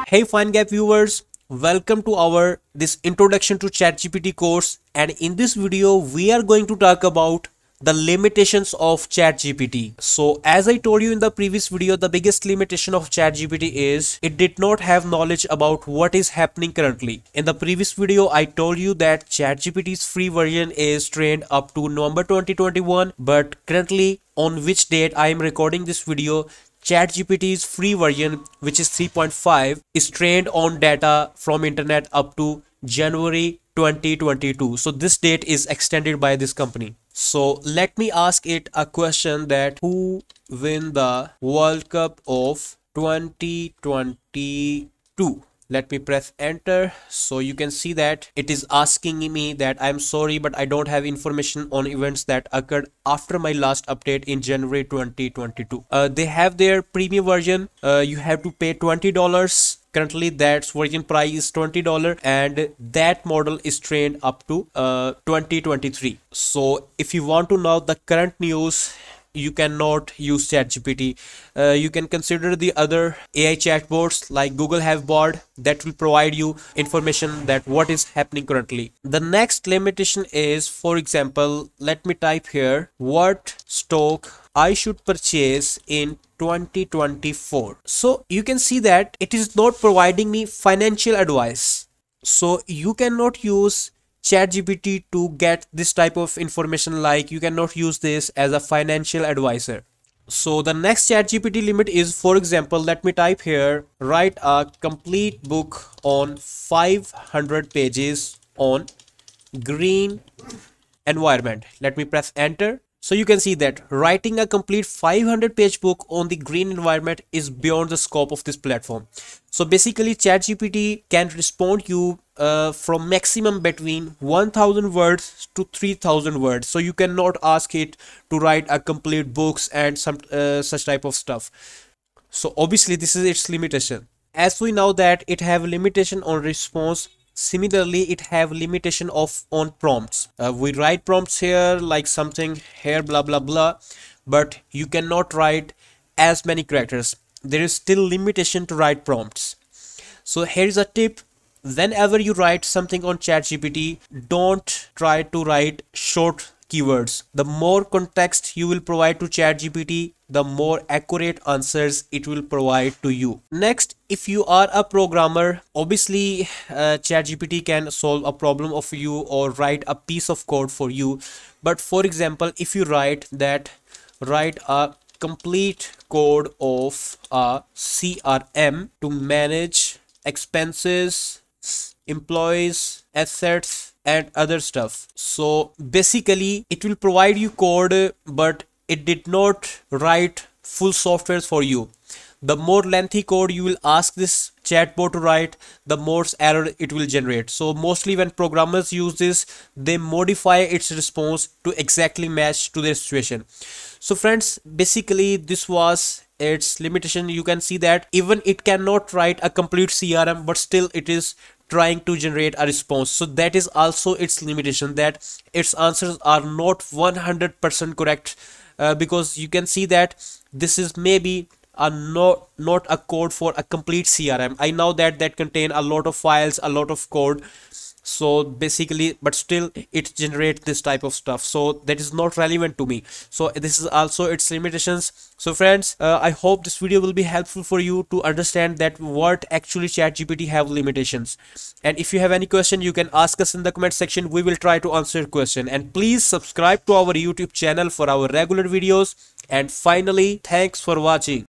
Hey FineGap viewers, welcome to our this introduction to ChatGPT course, and in this video we are going to talk about the limitations of ChatGPT. So as I told you in the previous video, the biggest limitation of ChatGPT is it did not have knowledge about what is happening currently. In the previous video I told you that ChatGPT's free version is trained up to November 2021, but currently on which date I am recording this video, ChatGPT's free version, which is 3.5, is trained on data from internet up to January 2022. So this date is extended by this company. So let me ask it a question that who win the World Cup of 2022? Let me press enter. So you can see that it is asking me that I'm sorry, but I don't have information on events that occurred after my last update in January 2022. They have their premium version. You have to pay $20. Currently that version price is $20, and that model is trained up to 2023. So if you want to know the current news, you cannot use ChatGPT. You can consider the other AI chatbots like Google have bot that will provide you information that what is happening currently. The next limitation is, for example, let me type here what stock I should purchase in 2024. So you can see that it is not providing me financial advice. So you cannot use ChatGPT to get this type of information, like you cannot use this as a financial advisor. So the next ChatGPT limit is, for example, let me type here, write a complete book on 500 pages on green environment. Let me press enter. So you can see that writing a complete 500-page book on the green environment is beyond the scope of this platform. So basically ChatGPT can respond you from maximum between 1000 words to 3000 words. So you cannot ask it to write a complete books and some such type of stuff. So obviously this is its limitation. As we know that it have limitation on response, similarly it have limitation of on prompts. We write prompts here like something here blah blah blah, but you cannot write as many characters. There is still limitation to write prompts. So here is a tip: whenever you write something on ChatGPT, don't try to write short keywords. The more context you will provide to ChatGPT, the more accurate answers it will provide to you. Next, if you are a programmer, obviously ChatGPT can solve a problem of you or write a piece of code for you. But for example, if you write a complete code of a CRM to manage expenses, employees, assets and other stuff. So basically it will provide you code, but it did not write full softwares for you. The more lengthy code you will ask this chatbot to write, the more error it will generate. So mostly when programmers use this, they modify its response to exactly match to their situation. So friends, basically this was its limitation. You can see that even it cannot write a complete CRM, but still it is trying to generate a response. So that is also its limitation, that its answers are not 100% correct, because you can see that this is maybe a not a code for a complete CRM. I know that contain a lot of files, a lot of code. So basically, but still it generates this type of stuff, so that is not relevant to me. So this is also its limitations. So friends, I hope this video will be helpful for you to understand that what actually ChatGPT have limitations. And if you have any question, you can ask us in the comment section. We will try to answer your question. And please subscribe to our YouTube channel for our regular videos. And finally, thanks for watching.